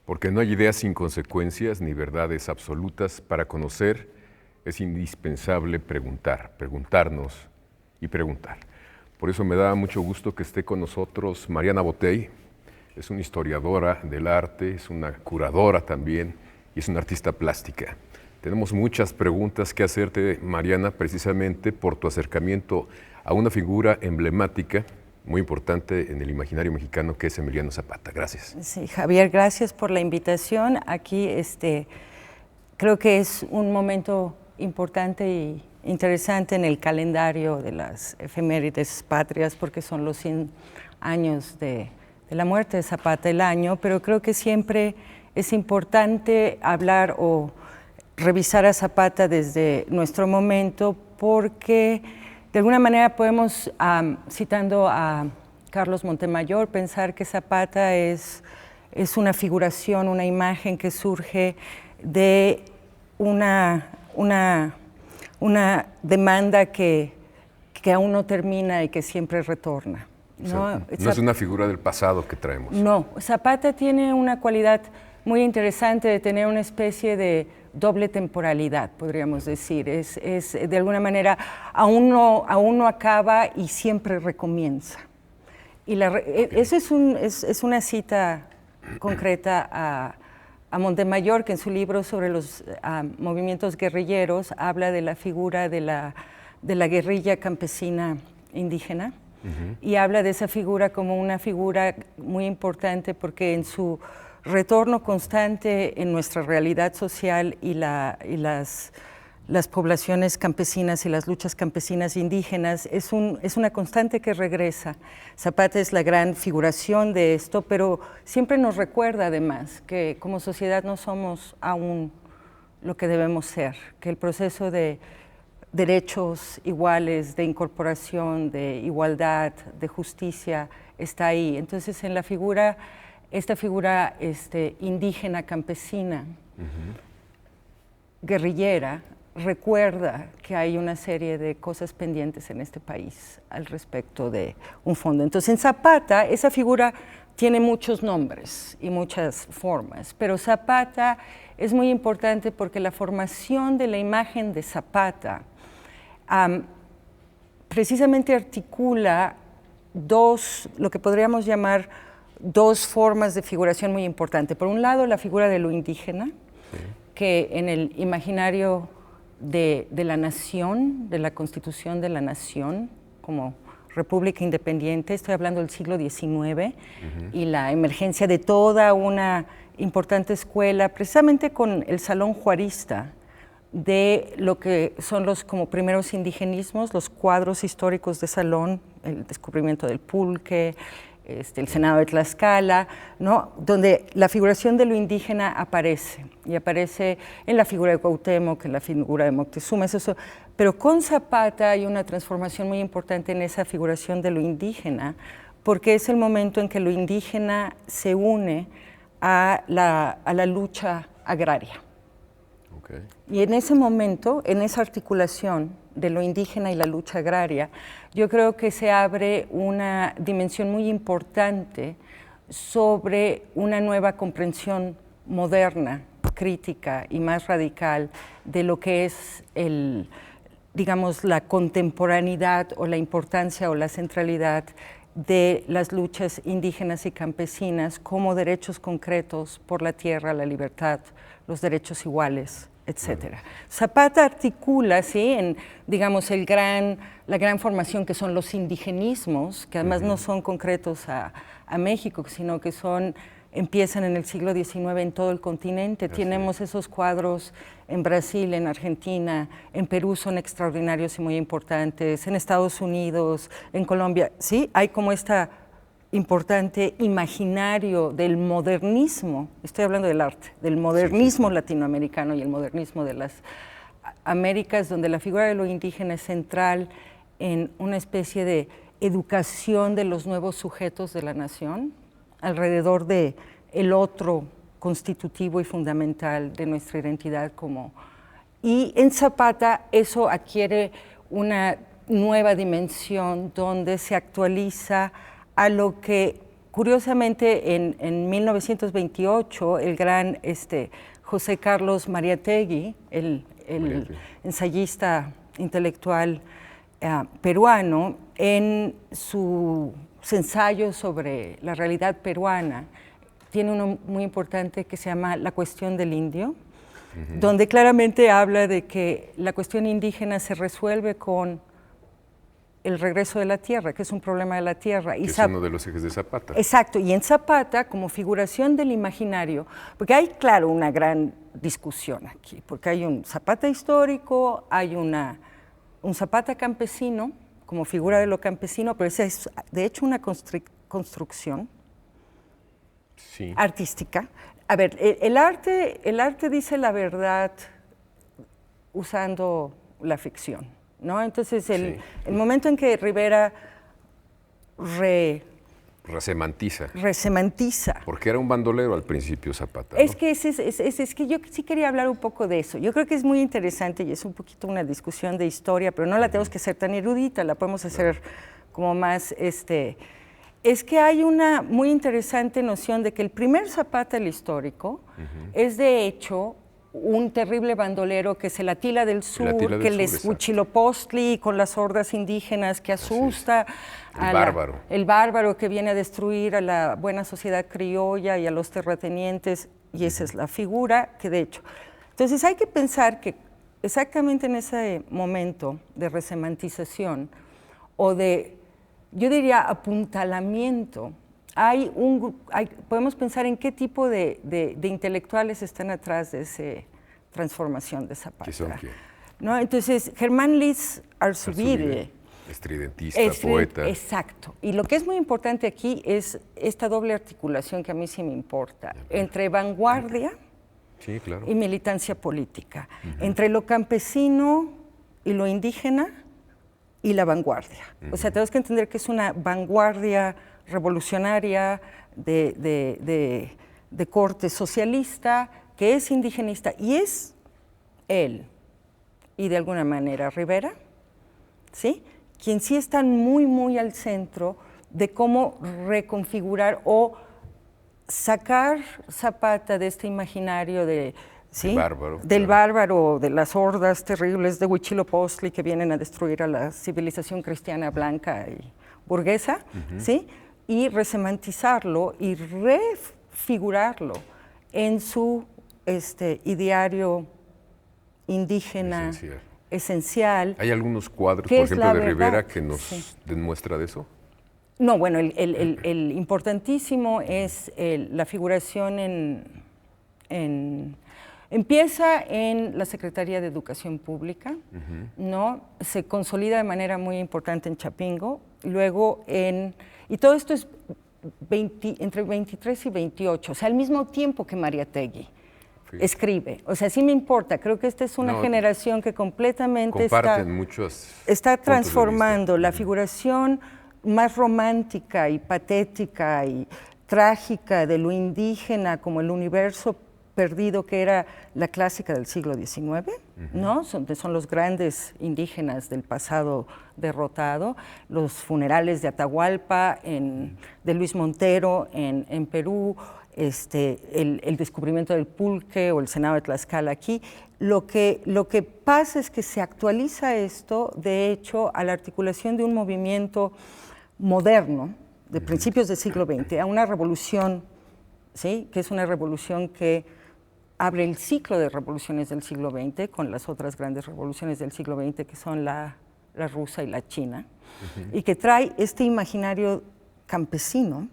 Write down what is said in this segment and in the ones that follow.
Porque no hay ideas sin consecuencias ni verdades absolutas. Para conocer es indispensable preguntar, preguntarnos y preguntar. Por eso me da mucho gusto que esté con nosotros Mariana Botey. Es una historiadora del arte, es una curadora también y es una artista plástica. Tenemos muchas preguntas que hacerte, Mariana, precisamente por tu acercamiento a una figura emblemática muy importante en el imaginario mexicano, que es Emiliano Zapata. Gracias. Sí, Javier, gracias por la invitación. Aquí creo que es un momento importante y interesante en el calendario de las efemérides patrias, porque son los 100 años de la muerte de Zapata el año, pero creo que siempre es importante hablar o revisar a Zapata desde nuestro momento, porque de alguna manera podemos, citando a Carlos Montemayor, pensar que Zapata es una figuración, una imagen que surge de una demanda que aún no termina y que siempre retorna. ¿No? No es una figura del pasado que traemos. No, Zapata tiene una cualidad muy interesante de tener una especie de doble temporalidad, podríamos decir. Es de alguna manera, aún no acaba y siempre recomienza. Y eso es una cita concreta a Montemayor, que en su libro sobre los movimientos guerrilleros habla de la figura de la guerrilla campesina indígena. Y habla de esa figura como una figura muy importante porque en su retorno constante en nuestra realidad social y las poblaciones campesinas y las luchas campesinas indígenas es una constante que regresa. Zapata es la gran figuración de esto, pero siempre nos recuerda además que como sociedad no somos aún lo que debemos ser, que el proceso de derechos iguales, de incorporación, de igualdad, de justicia, está ahí. Entonces, en esta figura indígena, campesina, guerrillera, recuerda que hay una serie de cosas pendientes en este país al respecto de un fondo. Entonces, en Zapata, esa figura tiene muchos nombres y muchas formas, pero Zapata es muy importante porque la formación de la imagen de Zapata precisamente articula lo que podríamos llamar dos formas de figuración muy importantes. Por un lado, la figura de lo indígena, que en el imaginario de la nación, de la constitución de la nación, como república independiente, estoy hablando del siglo XIX, y la emergencia de toda una importante escuela, precisamente con el Salón Juarista, de lo que son los como primeros indigenismos, los cuadros históricos de Salón, el descubrimiento del pulque, el Senado de Tlaxcala, ¿no? Donde la figuración de lo indígena aparece, y aparece en la figura de Cuauhtémoc, en la figura de Moctezuma, eso. Pero con Zapata hay una transformación muy importante en esa figuración de lo indígena, porque es el momento en que lo indígena se une a la lucha agraria. Y en ese momento, en esa articulación de lo indígena y la lucha agraria, yo creo que se abre una dimensión muy importante sobre una nueva comprensión moderna, crítica y más radical de lo que es digamos, la contemporaneidad o la importancia o la centralidad de las luchas indígenas y campesinas como derechos concretos por la tierra, la libertad, los derechos iguales, etcétera. Zapata articula, ¿sí?, en, digamos, la gran formación que son los indigenismos, que además no son concretos a México, sino que empiezan en el siglo XIX en todo el continente. Tenemos esos cuadros en Brasil, en Argentina, en Perú son extraordinarios y muy importantes, en Estados Unidos, en Colombia, ¿sí? Hay como importante imaginario del modernismo, estoy hablando del arte, del modernismo latinoamericano y el modernismo de las Américas, donde la figura de lo indígena es central en una especie de educación de los nuevos sujetos de la nación, alrededor de el otro constitutivo y fundamental de nuestra identidad y en Zapata eso adquiere una nueva dimensión donde se actualiza a lo que curiosamente, en 1928, el gran José Carlos Mariátegui, el ensayista intelectual peruano, en sus ensayos sobre la realidad peruana, tiene uno muy importante que se llama La cuestión del indio, donde claramente habla de que la cuestión indígena se resuelve con el regreso de la tierra, que es un problema de la tierra. Que es uno de los ejes de Zapata. Exacto, y en Zapata, como figuración del imaginario, porque hay, claro, una gran discusión aquí, porque hay un Zapata histórico, hay un Zapata campesino, como figura de lo campesino, pero esa es, de hecho, una construcción artística. A ver, el arte dice la verdad usando la ficción, ¿no? Entonces, el momento en que Rivera resemantiza. Porque era un bandolero al principio Zapata, ¿no? Es que yo sí quería hablar un poco de eso. Yo creo que es muy interesante y es un poquito una discusión de historia, pero no la tenemos que hacer tan erudita, la podemos hacer como más es que hay una muy interesante noción de que el primer Zapata, el histórico, es de hecho un terrible bandolero que se la tila del sur, que les Huitzilopochtli con las hordas indígenas, que asusta el bárbaro que viene a destruir a la buena sociedad criolla y a los terratenientes, y esa es la figura que de hecho. Entonces hay que pensar que exactamente en ese momento de resemantización o de, yo diría, apuntalamiento, podemos pensar en qué tipo de intelectuales están atrás de esa transformación de Zapata. ¿Qué son quién? ¿No? Entonces, Germán Liz Arzubide. Estridentista, poeta. Exacto. Y lo que es muy importante aquí es esta doble articulación que a mí sí me importa, entre vanguardia y militancia política, entre lo campesino y lo indígena y la vanguardia. O sea, tenemos que entender que es una vanguardia revolucionaria de corte socialista, que es indigenista, y es él, y de alguna manera Rivera, ¿sí?, quien sí está muy, muy al centro de cómo reconfigurar o sacar Zapata de este imaginario del bárbaro, de las hordas terribles de Huitzilopochtli que vienen a destruir a la civilización cristiana blanca y burguesa, ¿sí?, y resemantizarlo y refigurarlo en su ideario indígena esencial. ¿Hay algunos cuadros, por ejemplo, de Rivera que nos demuestra de eso? No, bueno, el importantísimo es la figuración empieza en la Secretaría de Educación Pública, ¿no? Se consolida de manera muy importante en Chapingo, luego y todo esto es entre 23 y 28, o sea, al mismo tiempo que Mariátegui escribe. O sea, sí me importa, creo que esta es una generación que completamente está transformando la figuración más romántica y patética y trágica de lo indígena como el universo perdido que era la clásica del siglo XIX, ¿no? Son los grandes indígenas del pasado derrotado, los funerales de Atahualpa, de Luis Montero en Perú, el descubrimiento del pulque o el Senado de Tlaxcala aquí. Lo que pasa es que se actualiza esto, de hecho, a la articulación de un movimiento moderno de principios del siglo XX, a una revolución, ¿sí?, que es una revolución que abre el ciclo de revoluciones del siglo XX con las otras grandes revoluciones del siglo XX que son la rusa y la china, y que trae este imaginario campesino,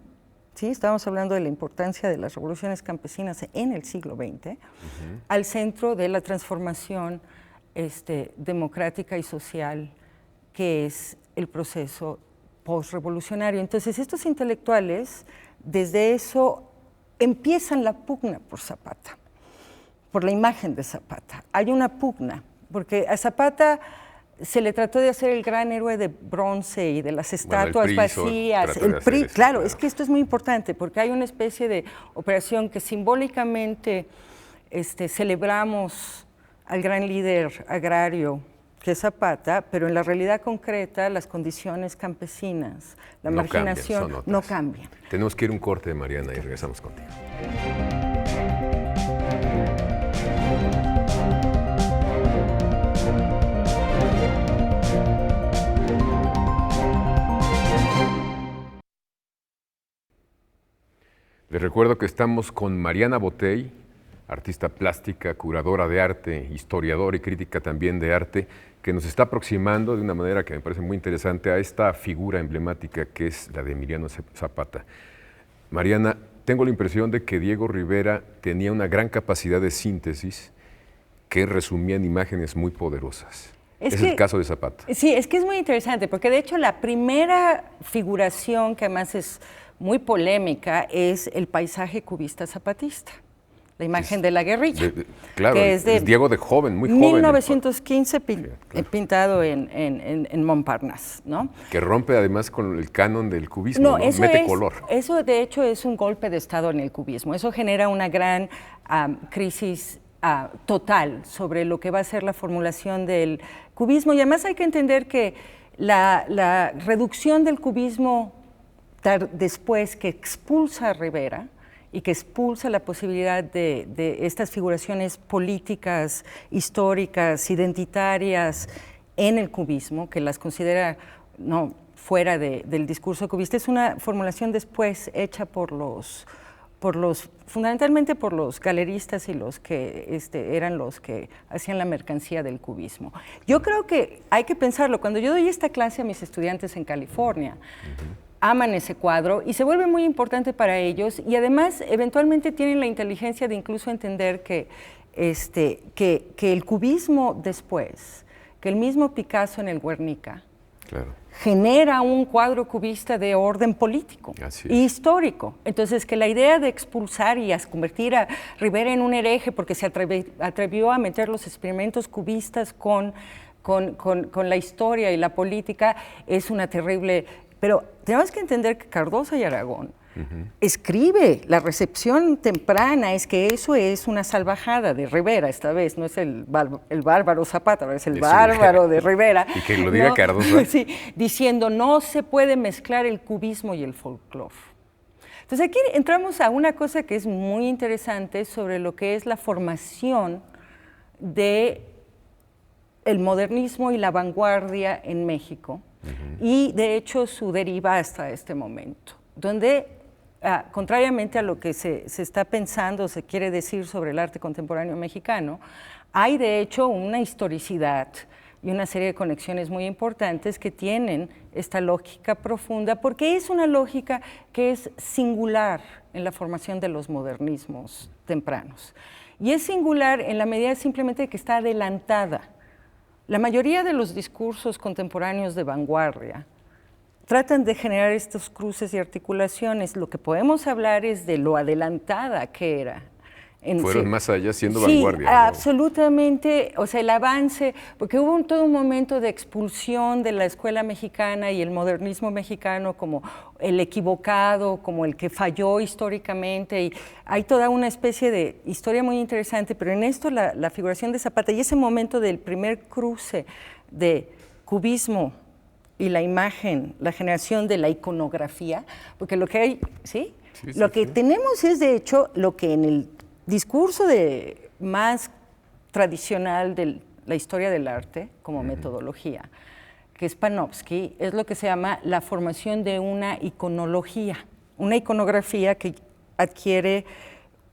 ¿sí? Estábamos hablando de la importancia de las revoluciones campesinas en el siglo XX, al centro de la transformación democrática y social que es el proceso postrevolucionario. Entonces, estos intelectuales, desde eso, empiezan la pugna por Zapata, por la imagen de Zapata. Hay una pugna, porque a Zapata se le trató de hacer el gran héroe de bronce y de las estatuas vacías. El PRI, claro, es que esto es muy importante, porque hay una especie de operación que simbólicamente celebramos al gran líder agrario que Zapata, pero en la realidad concreta las condiciones campesinas, la marginación no cambian. Tenemos que ir a un corte, Mariana, y regresamos contigo. Les recuerdo que estamos con Mariana Botey, artista plástica, curadora de arte, historiadora y crítica también de arte, que nos está aproximando de una manera que me parece muy interesante a esta figura emblemática que es la de Emiliano Zapata. Mariana, tengo la impresión de que Diego Rivera tenía una gran capacidad de síntesis que resumía en imágenes muy poderosas. Es el caso de Zapata. Sí, es que es muy interesante, porque de hecho la primera figuración, que además es muy polémica, es el paisaje cubista zapatista. La imagen de la guerrilla. Claro, que es Diego de joven, muy joven. 1915, pintado en Montparnasse, ¿no? Que rompe además con el canon del cubismo, ¿no? Mete color. Eso de hecho es un golpe de Estado en el cubismo. Eso genera una gran crisis total sobre lo que va a ser la formulación del cubismo. Y además hay que entender que la reducción del cubismo después que expulsa a Rivera, y que expulsa la posibilidad de estas figuraciones políticas, históricas, identitarias en el cubismo, que las considera fuera del discurso cubista, es una formulación después hecha fundamentalmente por los galeristas y los que eran los que hacían la mercancía del cubismo. Yo creo que hay que pensarlo. Cuando yo doy esta clase a mis estudiantes en California, aman ese cuadro y se vuelve muy importante para ellos, y además eventualmente tienen la inteligencia de incluso entender que el cubismo después, que el mismo Picasso en el Guernica, genera un cuadro cubista de orden político y histórico. Entonces, que la idea de expulsar y convertir a Rivera en un hereje porque se atrevió a meter los experimentos cubistas con la historia y la política es una terrible... Pero tenemos que entender que Cardoso y Aragón escribe la recepción temprana, es que eso es una salvajada de Rivera esta vez, no es el bárbaro Zapata, es el bárbaro de Rivera. Y que lo diga Cardoso. Sí, diciendo no se puede mezclar el cubismo y el folclore. Entonces aquí entramos a una cosa que es muy interesante sobre lo que es la formación del modernismo y la vanguardia en México. Y de hecho su deriva hasta este momento, donde contrariamente a lo que se está pensando, se quiere decir sobre el arte contemporáneo mexicano, hay de hecho una historicidad y una serie de conexiones muy importantes que tienen esta lógica profunda, porque es una lógica que es singular en la formación de los modernismos tempranos. Y es singular en la medida simplemente que está adelantada. La mayoría de los discursos contemporáneos de vanguardia tratan de generar estos cruces y articulaciones. Lo que podemos hablar es de lo adelantada que era. Fueron más allá siendo vanguardia. Sí, absolutamente, o sea, el avance, porque hubo todo un momento de expulsión de la escuela mexicana y el modernismo mexicano como el equivocado, como el que falló históricamente, y hay toda una especie de historia muy interesante, pero en esto la figuración de Zapata y ese momento del primer cruce de cubismo y la imagen, la generación de la iconografía, porque lo que hay, lo que tenemos es de hecho lo que en el discurso más tradicional de la historia del arte como metodología, que es Panofsky, es lo que se llama la formación de una iconología, una iconografía que adquiere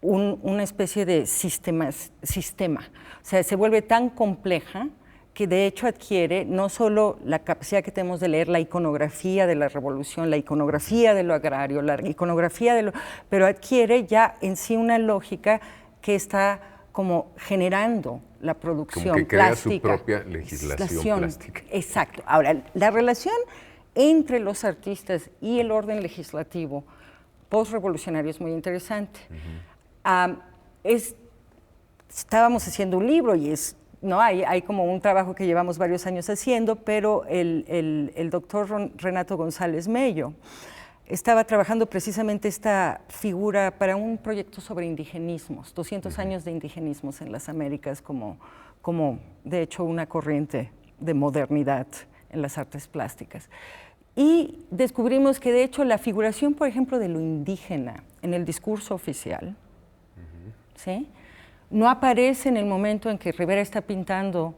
una especie de sistema, o sea, se vuelve tan compleja que de hecho adquiere no solo la capacidad que tenemos de leer la iconografía de la revolución, la iconografía de lo agrario, la iconografía de lo... pero adquiere ya en sí una lógica que está como generando la producción como que crea plástica. Su propia legislación plástica. Exacto. Ahora, la relación entre los artistas y el orden legislativo postrevolucionario es muy interesante. Estábamos haciendo un libro y hay como un trabajo que llevamos varios años haciendo, pero el doctor Renato González Mello estaba trabajando precisamente esta figura para un proyecto sobre indigenismos, 200 años de indigenismos en las Américas como de hecho una corriente de modernidad en las artes plásticas. Y descubrimos que, de hecho, la figuración, por ejemplo, de lo indígena en el discurso oficial, ¿sí?, no aparece en el momento en que Rivera está pintando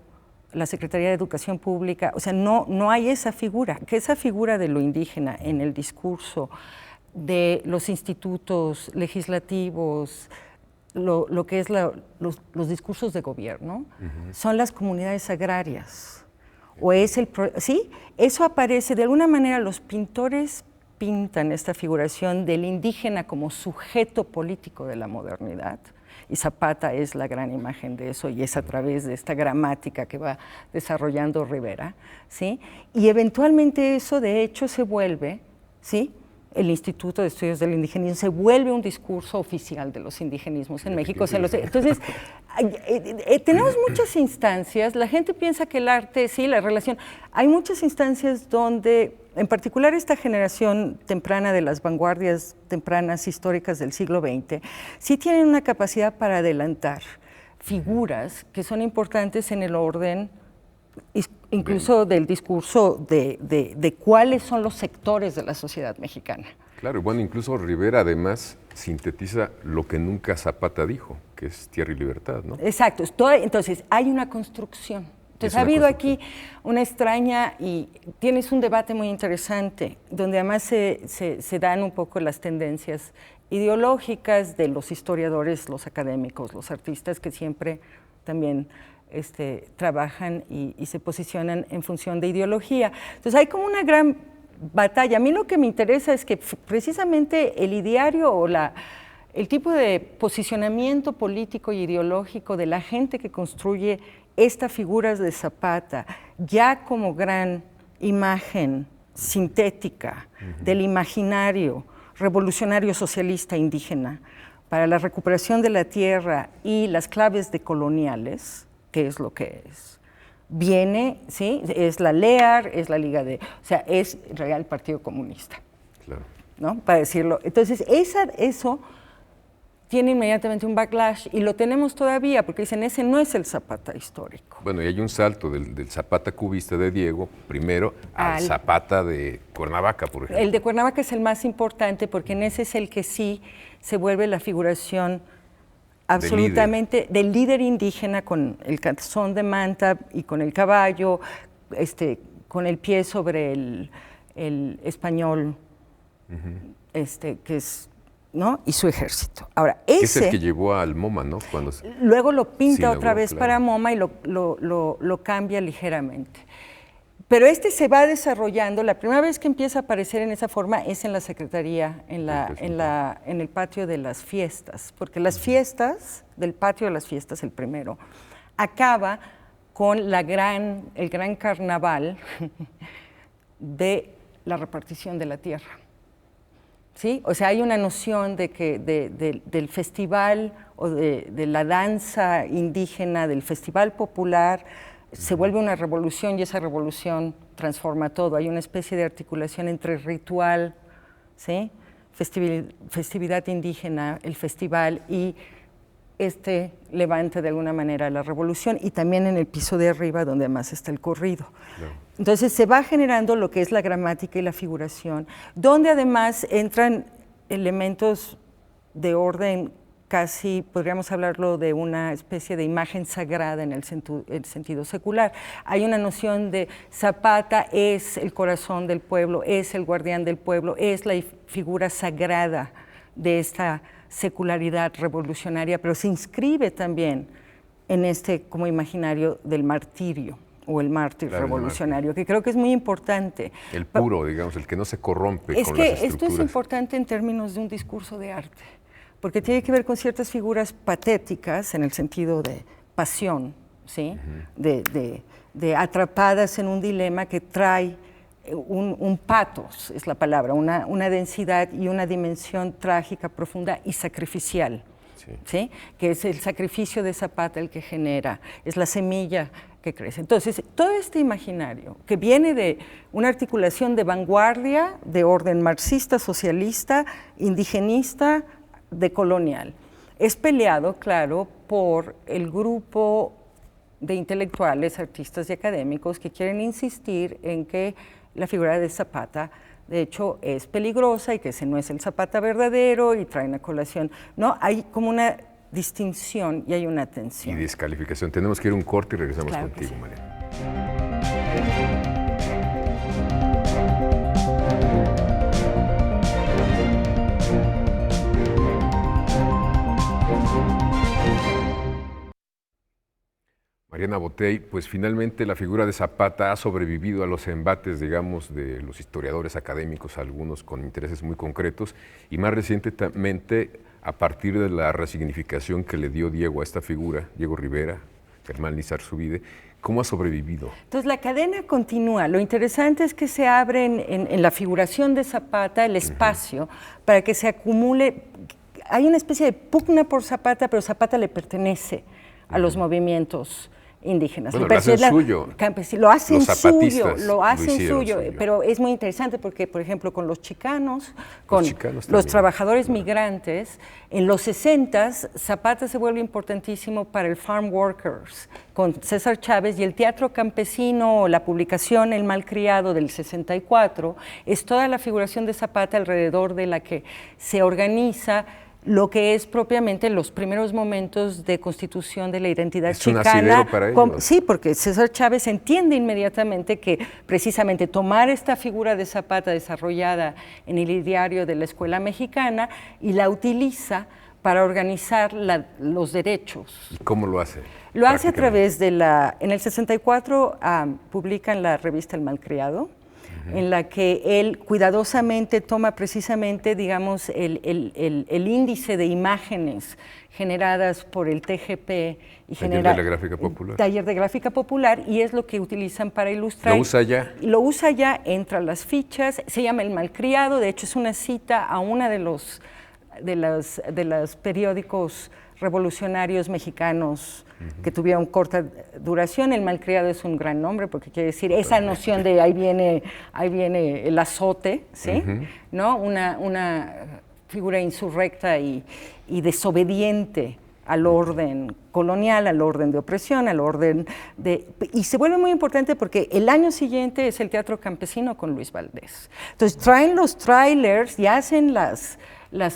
la Secretaría de Educación Pública. O sea, no hay esa figura, que esa figura de lo indígena en el discurso de los institutos legislativos, lo que es los discursos de gobierno, son las comunidades agrarias. ¿Sí? Eso aparece, de alguna manera los pintores pintan esta figuración del indígena como sujeto político de la modernidad, y Zapata es la gran imagen de eso, y es a través de esta gramática que va desarrollando Rivera, ¿sí? Y eventualmente eso, de hecho, se vuelve, ¿sí?, el Instituto de Estudios del Indigenismo se vuelve un discurso oficial de los indigenismos en México. Entonces, tenemos muchas instancias. La gente piensa que el arte, sí, la relación. Hay muchas instancias donde, en particular esta generación temprana de las vanguardias tempranas históricas del siglo XX, sí tienen una capacidad para adelantar figuras que son importantes en el orden incluso del discurso de cuáles son los sectores de la sociedad mexicana. Claro, bueno, incluso Rivera además sintetiza lo que nunca Zapata dijo, que es tierra y libertad, ¿no? Exacto, entonces hay una construcción. Entonces ha habido aquí una extraña, y tienes un debate muy interesante, donde además se dan un poco las tendencias ideológicas de los historiadores, los académicos, los artistas, que siempre también trabajan y se posicionan en función de ideología. Entonces hay como una gran batalla. A mí lo que me interesa es que precisamente el ideario o el tipo de posicionamiento político y ideológico de la gente que construye estas figuras de Zapata, ya como gran imagen sintética del imaginario revolucionario socialista indígena para la recuperación de la tierra y las claves decoloniales, que es lo que es, viene, ¿sí?, es la LEAR, es la Liga de, o sea, es en realidad el Partido Comunista, claro, ¿no?, para decirlo. Entonces, eso tiene inmediatamente un backlash, y lo tenemos todavía, porque dicen, ese no es el Zapata histórico. Bueno, y hay un salto del Zapata cubista de Diego, primero, al Zapata de Cuernavaca, por ejemplo. El de Cuernavaca es el más importante, porque en ese es el que sí se vuelve la figuración absolutamente del líder indígena, con el calzón de manta y con el caballo, con el pie sobre el español, que es, ¿no?, y su ejército. Ahora, es el que llevó al MoMA, ¿no? Luego lo pinta otra vez, claro, para MoMA, y lo cambia ligeramente. Pero se va desarrollando. La primera vez que empieza a aparecer en esa forma es en la Secretaría, en el patio de las fiestas, porque las fiestas, del patio de las fiestas, el primero, acaba con el gran carnaval de la repartición de la tierra. ¿Sí? O sea, hay una noción de que del festival o de la danza indígena, del festival popular, se vuelve una revolución, y esa revolución transforma todo. Hay una especie de articulación entre ritual, ¿sí?, festividad indígena, el festival, y levante de alguna manera la revolución, y también en el piso de arriba, donde además está el corrido. Claro. Entonces se va generando lo que es la gramática y la figuración, donde además entran elementos de orden casi, podríamos hablarlo de una especie de imagen sagrada en el sentido secular. Hay una noción de Zapata es el corazón del pueblo, es el guardián del pueblo, es la figura sagrada de esta secularidad revolucionaria, pero se inscribe también en como imaginario del martirio, o el mártir, claro, revolucionario, que creo que es muy importante. El puro, digamos, el que no se corrompe con las estructuras. Es que esto es importante en términos de un discurso de arte, porque tiene que ver con ciertas figuras patéticas en el sentido de pasión, ¿sí? De atrapadas en un dilema que trae un pathos, es la palabra, una densidad y una dimensión trágica, profunda y sacrificial, ¿sí? Que es el sacrificio de Zapata el que genera, es la semilla que crece. Entonces, todo este imaginario que viene de una articulación de vanguardia, de orden marxista, socialista, indigenista, decolonial, es peleado, claro, por el grupo de intelectuales, artistas y académicos que quieren insistir en que la figura de Zapata, de hecho, es peligrosa y que ese no es el Zapata verdadero y traen a colación. No, hay como una distinción y hay una tensión. Y descalificación. Tenemos que ir a un corte y regresamos Claro contigo, sí. Mariana. Mariana Botey, pues finalmente la figura de Zapata ha sobrevivido a los embates, digamos, de los historiadores académicos, algunos con intereses muy concretos, y más recientemente, a partir de la resignificación que le dio Diego a esta figura, Diego Rivera, Germán Lizarzubide, ¿cómo ha sobrevivido? Entonces la cadena continúa. Lo interesante es que se abre en la figuración de Zapata el espacio para que se acumule. Hay una especie de pugna por Zapata, pero Zapata le pertenece a los movimientos indígenas. Bueno, lo hacen suyo. Lo hacen Los suyo, zapatistas lo hacen suyo, suyo. pero es muy interesante porque, por ejemplo, con los chicanos, con chicanos los también, trabajadores claro. migrantes, en los 60s, Zapata se vuelve importantísimo para el Farm Workers, con César Chávez, y el teatro campesino, la publicación El Malcriado del 64, es toda la figuración de Zapata alrededor de la que se organiza lo que es propiamente los primeros momentos de constitución de la identidad Es un chicana. asidero para ellos. Sí, porque César Chávez entiende inmediatamente que precisamente tomar esta figura de Zapata desarrollada en el ideario de la escuela mexicana y la utiliza para organizar los derechos. ¿Y cómo lo hace? Lo hace a través de en el 64 publican la revista El Malcriado, en la que él cuidadosamente toma precisamente, digamos, el índice de imágenes generadas por el TGP y Taller de la Gráfica Popular. Taller de Gráfica Popular, y es lo que utilizan para ilustrar. ¿Lo usa ya? Lo usa ya, entra a las fichas, se llama El Malcriado, de hecho es una cita a una de los periódicos revolucionarios mexicanos que tuvieron corta duración. El Malcriado es un gran nombre porque quiere decir esa noción de ahí viene el azote, ¿sí? ¿No? Una figura insurrecta y desobediente al orden colonial, al orden de opresión, al orden de... Y se vuelve muy importante porque el año siguiente es el Teatro Campesino con Luis Valdés. Entonces traen los trailers y hacen las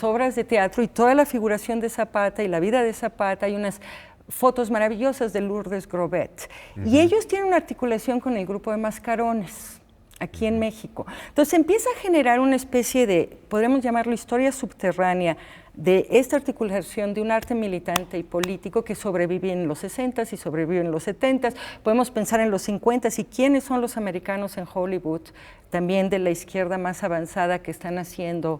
obras de teatro y toda la figuración de Zapata y la vida de Zapata. Hay unas fotos maravillosas de Lourdes Grobet. Y ellos tienen una articulación con el grupo de Mascarones, aquí en México. Entonces empieza a generar una especie de, podríamos llamarlo historia subterránea, de esta articulación de un arte militante y político que sobrevive en los 60s y sobrevive en los 70s. Podemos pensar en los 50s y quiénes son los americanos en Hollywood, también de la izquierda más avanzada, que están haciendo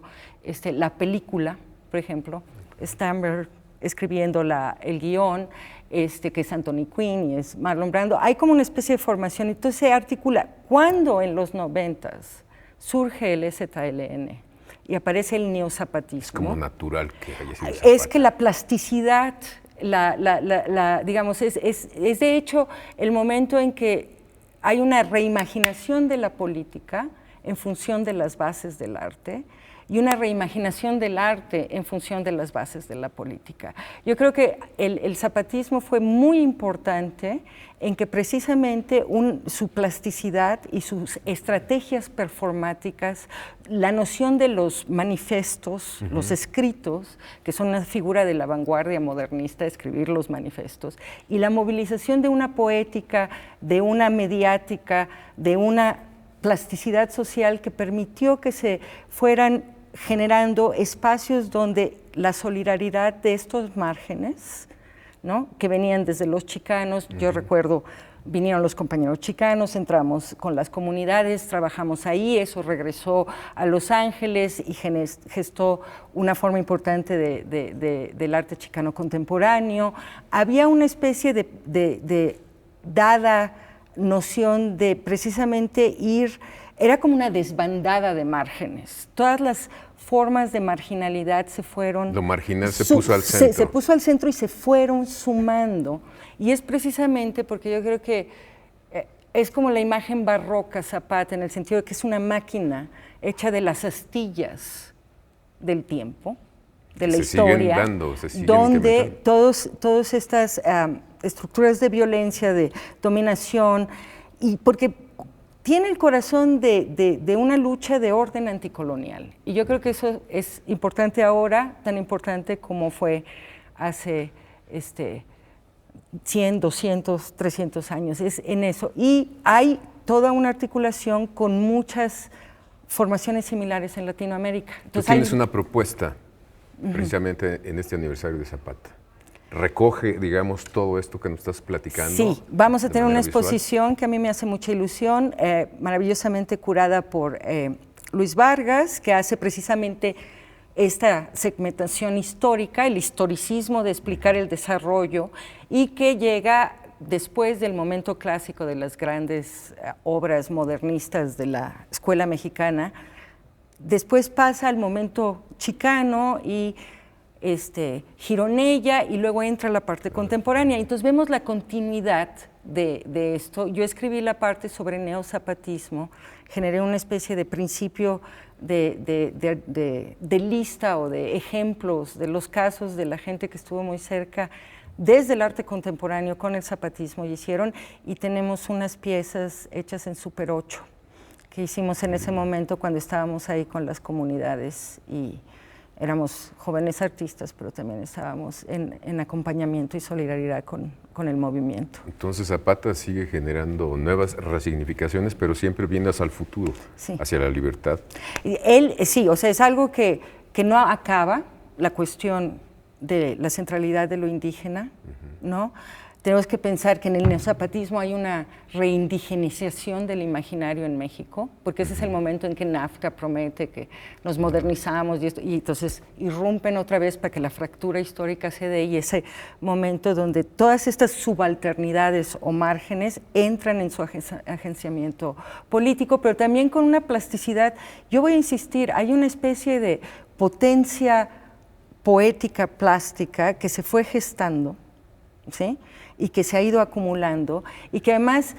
la película, por ejemplo, Stamberg escribiendo el guión, que es Anthony Quinn y es Marlon Brando. Hay como una especie de formación, entonces se articula. Cuando en los 90s surge el ZLN y aparece el neozapatismo. Es como natural que haya sido Es Zapata. que la plasticidad, digamos, es de hecho el momento en que hay una reimaginación de la política en función de las bases del arte y una reimaginación del arte en función de las bases de la política. Yo creo que el zapatismo fue muy importante en que precisamente su plasticidad y sus estrategias performáticas, la noción de los manifestos, los escritos, que son una figura de la vanguardia modernista, escribir los manifestos, y la movilización de una poética, de una mediática, de una plasticidad social que permitió que se fueran generando espacios donde la solidaridad de estos márgenes, ¿no?, que venían desde los chicanos, yo recuerdo, vinieron los compañeros chicanos, entramos con las comunidades, trabajamos ahí, eso regresó a Los Ángeles y gestó una forma importante del arte chicano contemporáneo. Había una especie de dada noción de precisamente era como una desbandada de márgenes. Todas las formas de marginalidad se fueron... Lo marginal se puso al centro. Se puso al centro y se fueron sumando. Y es precisamente porque yo creo que es como la imagen barroca Zapata, en el sentido de que es una máquina hecha de las astillas del tiempo, de la se historia, siguen dando, se siguen donde incrementando. todas estas estructuras de violencia, de dominación, y porque tiene el corazón de una lucha de orden anticolonial. Y yo creo que eso es importante ahora, tan importante como fue hace 100, 200, 300 años, es en eso. Y hay toda una articulación con muchas formaciones similares en Latinoamérica. Tú tienes una propuesta, precisamente en este aniversario de Zapata. Recoge, digamos, todo esto que nos estás platicando. Sí, vamos a de tener una manera visual. exposición que a mí me hace mucha ilusión, maravillosamente curada por Luis Vargas, que hace precisamente esta segmentación histórica, el historicismo de explicar el desarrollo, y que llega después del momento clásico de las grandes obras modernistas de la escuela mexicana. Después pasa al momento chicano y Gironella, y luego entra la parte contemporánea. Entonces vemos la continuidad de esto. Yo escribí la parte sobre neozapatismo, generé una especie de principio de lista o de ejemplos de los casos de la gente que estuvo muy cerca desde el arte contemporáneo con el zapatismo y tenemos unas piezas hechas en Super 8 que hicimos en ese momento cuando estábamos ahí con las comunidades y éramos jóvenes artistas, pero también estábamos en acompañamiento y solidaridad con el movimiento. Entonces Zapata sigue generando nuevas resignificaciones, pero siempre vienes al futuro, sí, hacia la libertad. Y él, sí, o sea, es algo que no acaba, la cuestión de la centralidad de lo indígena, ¿no? Tenemos que pensar que en el neozapatismo hay una reindigenización del imaginario en México, porque ese es el momento en que NAFTA promete que nos modernizamos y entonces irrumpen otra vez para que la fractura histórica se dé, y ese momento donde todas estas subalternidades o márgenes entran en su agenciamiento político, pero también con una plasticidad. Yo voy a insistir, hay una especie de potencia poética plástica que se fue gestando, ¿sí?, y que se ha ido acumulando, y que además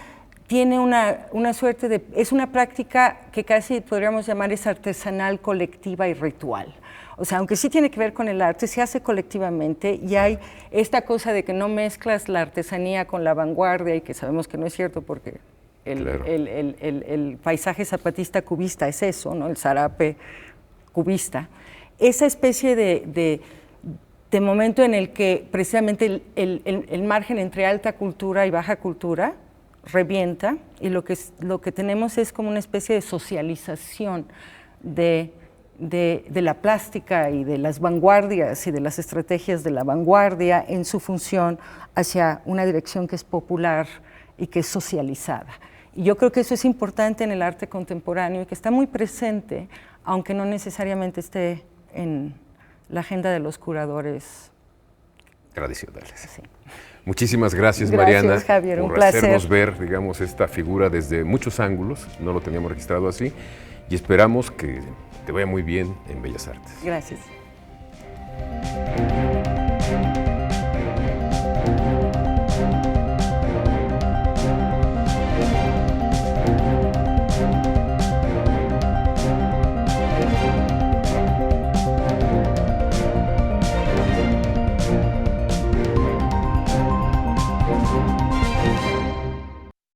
tiene una suerte de, es una práctica que casi podríamos llamar es artesanal, colectiva y ritual. O sea, aunque sí tiene que ver con el arte, se hace colectivamente, y hay esta cosa de que no mezclas la artesanía con la vanguardia, y que sabemos que no es cierto porque el paisaje zapatista cubista es eso, ¿no?, el zarape cubista. Esa especie de momento en el que precisamente el margen entre alta cultura y baja cultura revienta, y lo que tenemos es como una especie de socialización de la plástica y de las vanguardias y de las estrategias de la vanguardia en su función hacia una dirección que es popular y que es socializada. Y yo creo que eso es importante en el arte contemporáneo y que está muy presente, aunque no necesariamente esté en la agenda de los curadores tradicionales. Sí. Muchísimas gracias, Mariana, Javier, por un placer. hacernos ver, digamos, esta figura desde muchos ángulos. No lo teníamos registrado así, y esperamos que te vaya muy bien en Bellas Artes. Gracias.